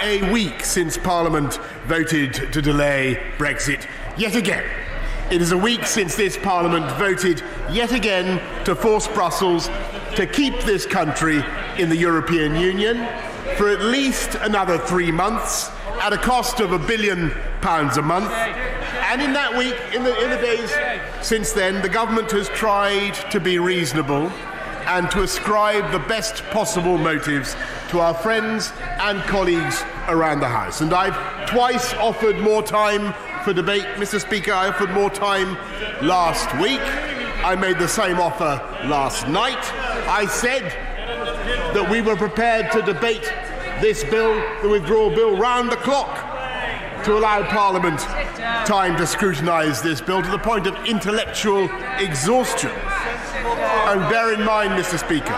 a week since Parliament voted to delay Brexit yet again. It is a week since this Parliament voted yet again to force Brussels to keep this country in the European Union for at least another 3 months at a cost of £1 billion a month. And in that week, in the days since then, the government has tried to be reasonable and to ascribe the best possible motives to our friends and colleagues around the House. And I've twice offered more time for debate, Mr. Speaker. I offered more time last week. I made the same offer last night. I said that we were prepared to debate this bill, the withdrawal bill, round the clock to allow Parliament time to scrutinise this bill to the point of intellectual exhaustion. And bear in mind, Mr. Speaker,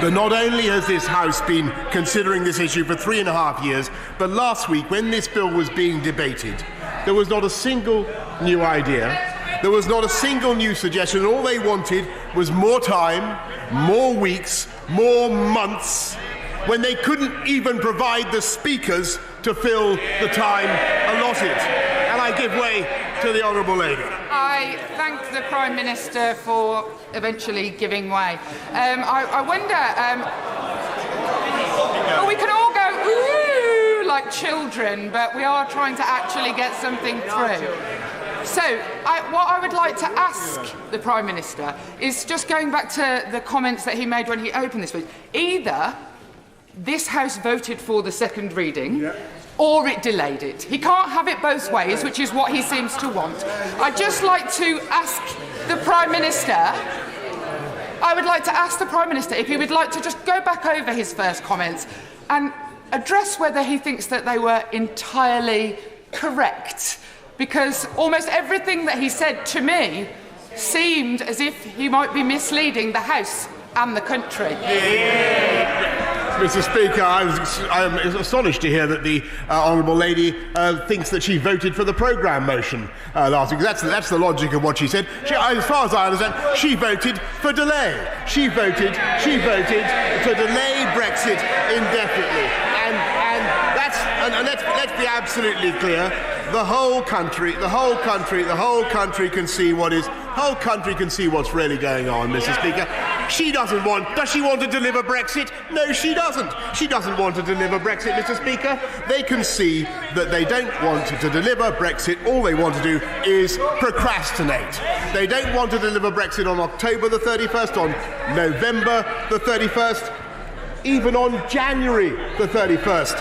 that not only has this House been considering this issue for 3.5 years, but last week, when this bill was being debated, there was not a single new idea, there was not a single new suggestion. All they wanted was more time, more weeks, more months, when they couldn't even provide the speakers to fill the time allotted. And I give way to the Honourable Lady. I thank the Prime Minister for eventually giving way. I wonder, well, we can all go, ooh, like children, but we are trying to actually get something through. So, what I would like to ask the Prime Minister is, just going back to the comments that he made when he opened this vote, either this House voted for the second reading, or it delayed it. He can't have it both ways, which is what he seems to want. I'd just like to ask the Prime Minister, if he would like to just go back over his first comments and address whether he thinks that they were entirely correct. Because almost everything that he said to me seemed as if he might be misleading the House and the country. Mr. Speaker, I am astonished to hear that the Honourable Lady thinks that she voted for the programme motion last week. That's the logic of what she said. As far as I understand, she voted for delay. She voted to delay Brexit indefinitely. And let's be absolutely clear. The whole country can see what's really going on, Mr. Speaker. Does she want to deliver Brexit? No, she doesn't. She doesn't want to deliver Brexit, Mr. Speaker. They can see that they don't want to deliver Brexit. All they want to do is procrastinate. They don't want to deliver Brexit on October the 31st, on November the 31st, even on January the 31st,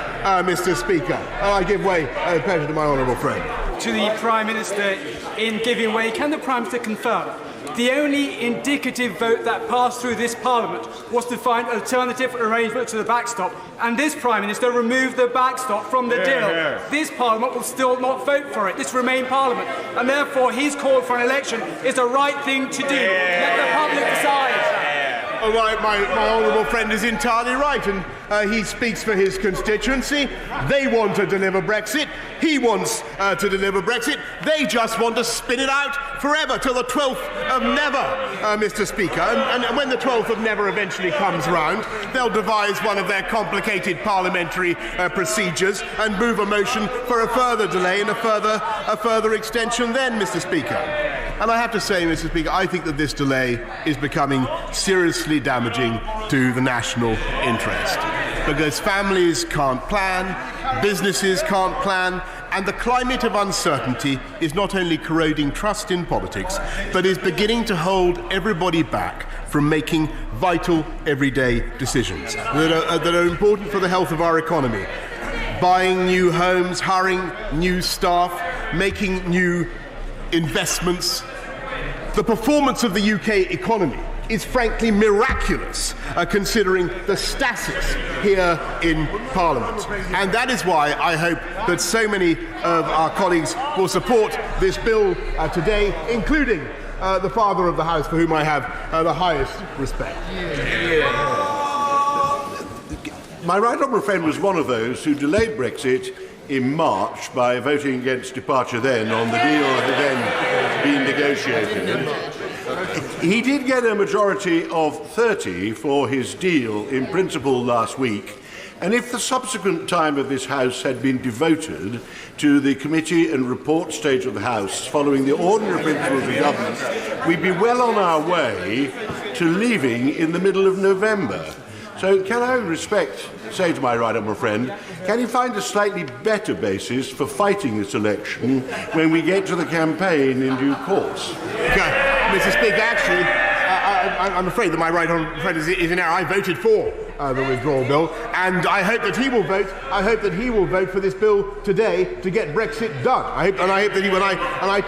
Mr. Speaker. I give way, pleasure to my honourable friend. To the Prime Minister in giving way, can the Prime Minister confirm the only indicative vote that passed through this Parliament was to find alternative arrangement to the backstop, and this Prime Minister removed the backstop from the deal? This Parliament will still not vote for it. This Remain Parliament, and therefore his call for an election is the right thing to do. Let the public decide. Oh, my honourable friend is entirely right, and he speaks for his constituency. They want to deliver Brexit. He wants to deliver Brexit. They just want to spin it out forever, till the 12th of never, Mr. Speaker. And when the 12th of never eventually comes round, they'll devise one of their complicated parliamentary procedures and move a motion for a further delay and a further extension then, Mr. Speaker. And I have to say, Mr. Speaker, I think that this delay is becoming seriously damaging to the national interest, because families can't plan, businesses can't plan, and the climate of uncertainty is not only corroding trust in politics, but is beginning to hold everybody back from making vital everyday decisions that are important for the health of our economy. Buying new homes, hiring new staff, making new investments. The performance of the UK economy is frankly miraculous, considering the stasis here in Parliament. And that is why I hope that so many of our colleagues will support this bill today, including the Father of the House, for whom I have the highest respect. My right honourable friend was one of those who delayed Brexit in March by voting against departure then on the deal that had then been negotiated. He did get a majority of 30 for his deal in principle last week, And if the subsequent time of this House had been devoted to the committee and report stage of the House following the ordinary principles of government, we'd be well on our way to leaving in the middle of November. So can I say to my right honourable friend, can he find a slightly better basis for fighting this election when we get to the campaign in due course? Mr. Speaker, actually, I'm afraid that my right honourable friend is in error. I voted for the withdrawal bill, and I hope that he will vote. I hope that he will vote for this bill today to get Brexit done. I hope that he will. I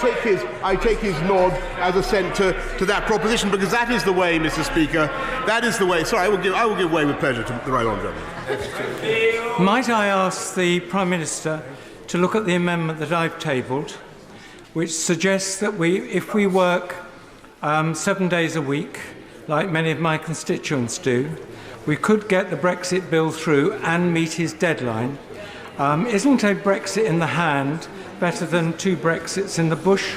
take his nod as assent to that proposition, because that is the way, Mr. Speaker. That is the way. Sorry, I will give way with pleasure to the right honourable gentleman. Might I ask the Prime Minister to look at the amendment that I've tabled, which suggests that if we work 7 days a week, like many of my constituents do, we could get the Brexit bill through and meet his deadline. Isn't a Brexit in the hand better than 2 Brexits in the bush?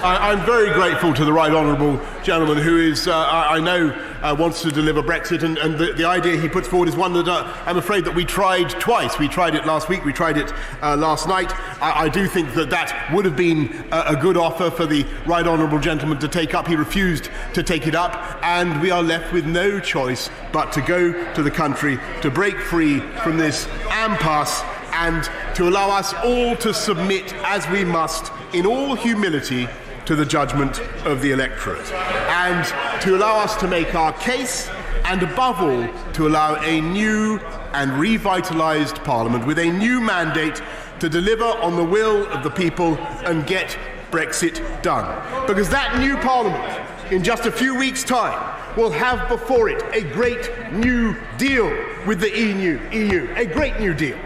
I'm very grateful to the right honourable gentleman who is, I know, wants to deliver Brexit, and the idea he puts forward is one that I'm afraid that we tried twice. We tried it last week, we tried it last night. I do think that would have been a good offer for the right honourable gentleman to take up. He refused to take it up, and we are left with no choice but to go to the country to break free from this impasse and to allow us all to submit, as we must, in all humility, to the judgment of the electorate, and to allow us to make our case, and above all, to allow a new and revitalised Parliament with a new mandate to deliver on the will of the people and get Brexit done. Because that new Parliament, in just a few weeks' time, will have before it a great new deal with the EU, a great new deal.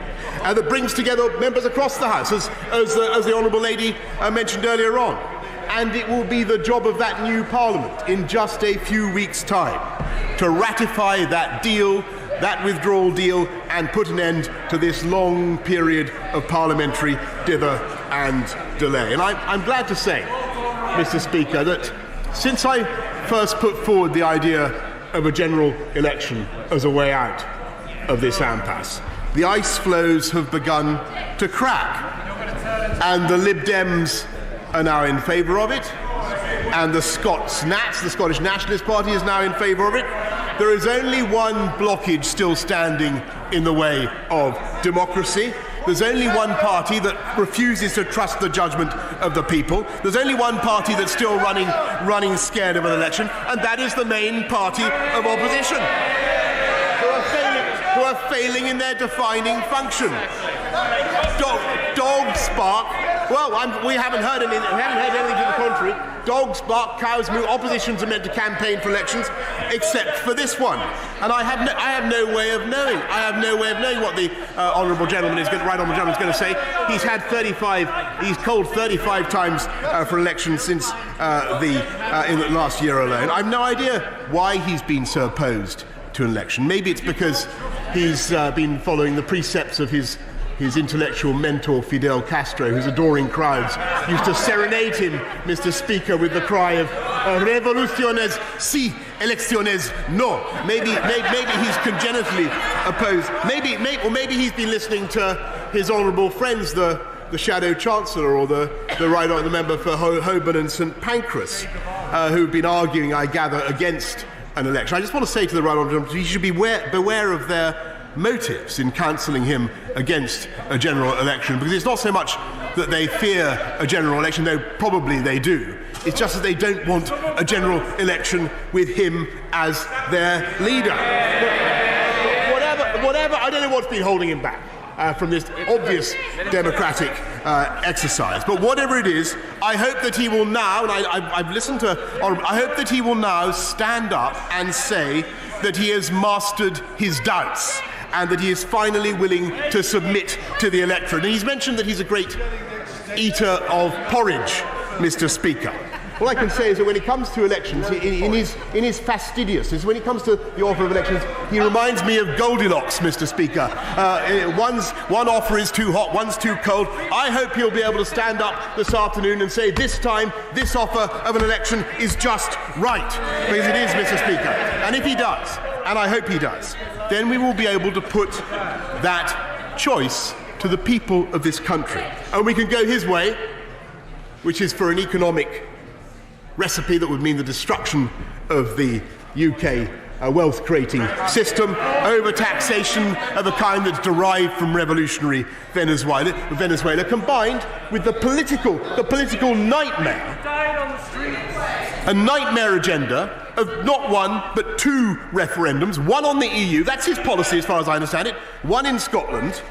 That brings together members across the House, as the Honourable Lady mentioned earlier on. And it will be the job of that new Parliament in just a few weeks' time to ratify that deal, that withdrawal deal, and put an end to this long period of parliamentary dither and delay. And I'm glad to say, Mr. Speaker, that since I first put forward the idea of a general election as a way out of this impasse, the ice floes have begun to crack, and the Lib Dems are now in favour of it, and the Scots Nats, the Scottish Nationalist Party, is now in favour of it. There is only one blockage still standing in the way of democracy. There's only one party that refuses to trust the judgment of the people. There's only one party that's still running scared of an election, and that is the main party of opposition, who are failing in their defining function. Dogs bark. Well, we haven't heard anything to the contrary. Dogs bark, cows moo. Oppositions are meant to campaign for elections, except for this one. And I have no way of knowing. I have no way of knowing what the right honourable gentleman is going to say. He's had 35. He's called 35 times for elections since in the last year alone. I've no idea why he's been so opposed to an election. Maybe it's because he's been following the precepts of his intellectual mentor, Fidel Castro, whose adoring crowds used to serenade him, Mr. Speaker, with the cry of revoluciones sí, elecciones no. Maybe he's congenitally opposed. Maybe he's been listening to his honourable friends, the Shadow Chancellor or the member for Holborn and St Pancras, who've been arguing, I gather, against an election. I just want to say to the right honourable, you should beware of their motives in counselling him against a general election, because it's not so much that they fear a general election, though probably they do. It's just that they don't want a general election with him as their leader. Whatever, I don't know what's been holding him back from this obvious democratic exercise. But whatever it is, I hope that he will now, and I've listened to, I hope that he will now stand up and say that he has mastered his doubts and that he is finally willing to submit to the electorate. And he's mentioned that he's a great eater of porridge, Mr. Speaker. All I can say is that when it comes to elections, in his fastidiousness, when it comes to the offer of elections, he reminds me of Goldilocks, Mr. Speaker. One offer is too hot, one's too cold. I hope he'll be able to stand up this afternoon and say, this time, this offer of an election is just right. Because it is, Mr. Speaker. And if he does, and I hope he does, then we will be able to put that choice to the people of this country. And we can go his way, which is for an economic recipe that would mean the destruction of the UK wealth-creating system, over taxation of a kind that's derived from revolutionary Venezuela, combined with the political nightmare, a nightmare agenda of not one but two referendums, one on the EU, that's his policy as far as I understand it, one in Scotland,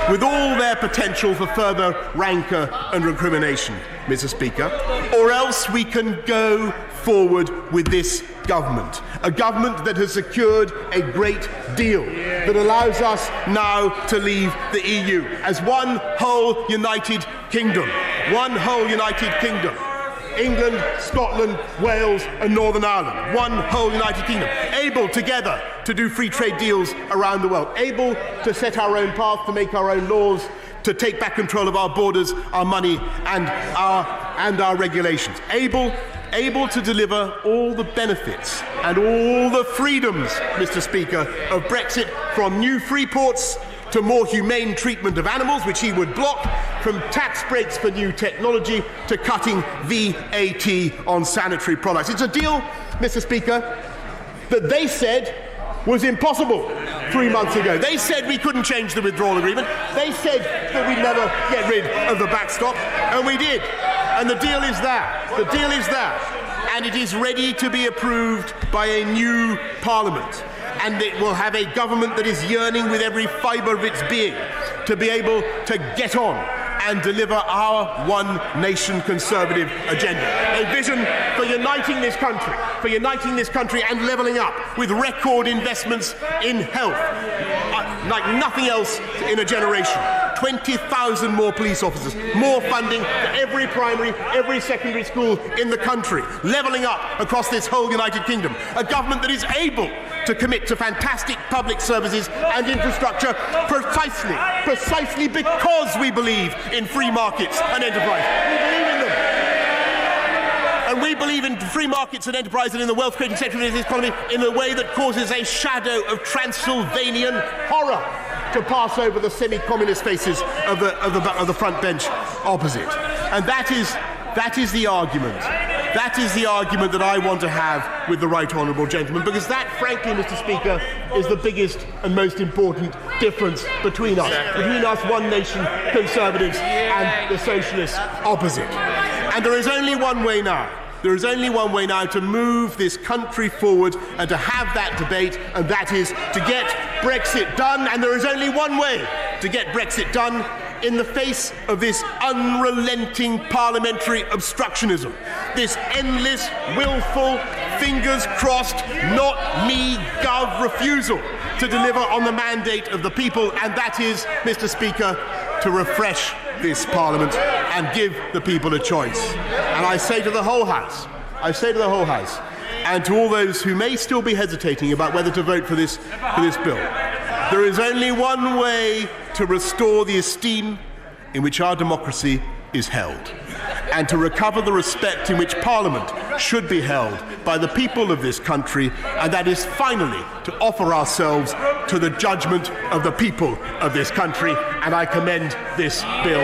with all their potential for further rancour and recrimination, Mr. Speaker, or else we can go forward with this government, a government that has secured a great deal that allows us now to leave the EU as one whole United Kingdom. One whole United Kingdom. England, Scotland, Wales and Northern Ireland. One whole United Kingdom. Able together to do free trade deals around the world. Able to set our own path, to make our own laws, to take back control of our borders, our money and our regulations. Able to deliver all the benefits and all the freedoms, Mr. Speaker, of Brexit, from new free ports to more humane treatment of animals, which he would block, from tax breaks for new technology to cutting VAT on sanitary products. It's a deal, Mr. Speaker, that they said was impossible 3 months ago. They said we couldn't change the withdrawal agreement. They said that we'd never get rid of the backstop, and we did. And the deal is that. The deal is that. And it is ready to be approved by a new Parliament. And it will have a government that is yearning with every fibre of its being to be able to get on and deliver our one nation conservative agenda. A vision for uniting this country and levelling up with record investments in health, like nothing else in a generation. 20,000 more police officers, more funding for every primary, every secondary school in the country, levelling up across this whole United Kingdom. A government that is able to commit to fantastic public services and infrastructure precisely because we believe in free markets and enterprise. We believe in them. And we believe in free markets and enterprise and in the wealth-creating sector of this economy in a way that causes a shadow of Transylvanian horror to pass over the semi-communist faces of the front bench opposite. And that is the argument. That is the argument that I want to have with the right honourable gentleman, because that, frankly, Mr. Speaker, is the biggest and most important difference between us one nation conservatives and the socialist opposite. And there is only one way now. There is only one way now to move this country forward and to have that debate, and that is to get Brexit done. And there is only one way to get Brexit done in the face of this unrelenting parliamentary obstructionism, this endless, willful, fingers crossed, not me, gov refusal to deliver on the mandate of the people, and that is, Mr. Speaker, to refresh this Parliament and give the people a choice. And I say to the whole House, and to all those who may still be hesitating about whether to vote for this bill, there is only one way to restore the esteem in which our democracy is held, and to recover the respect in which Parliament should be held by the people of this country, and that is finally to offer ourselves to the judgment of the people of this country. And I commend this bill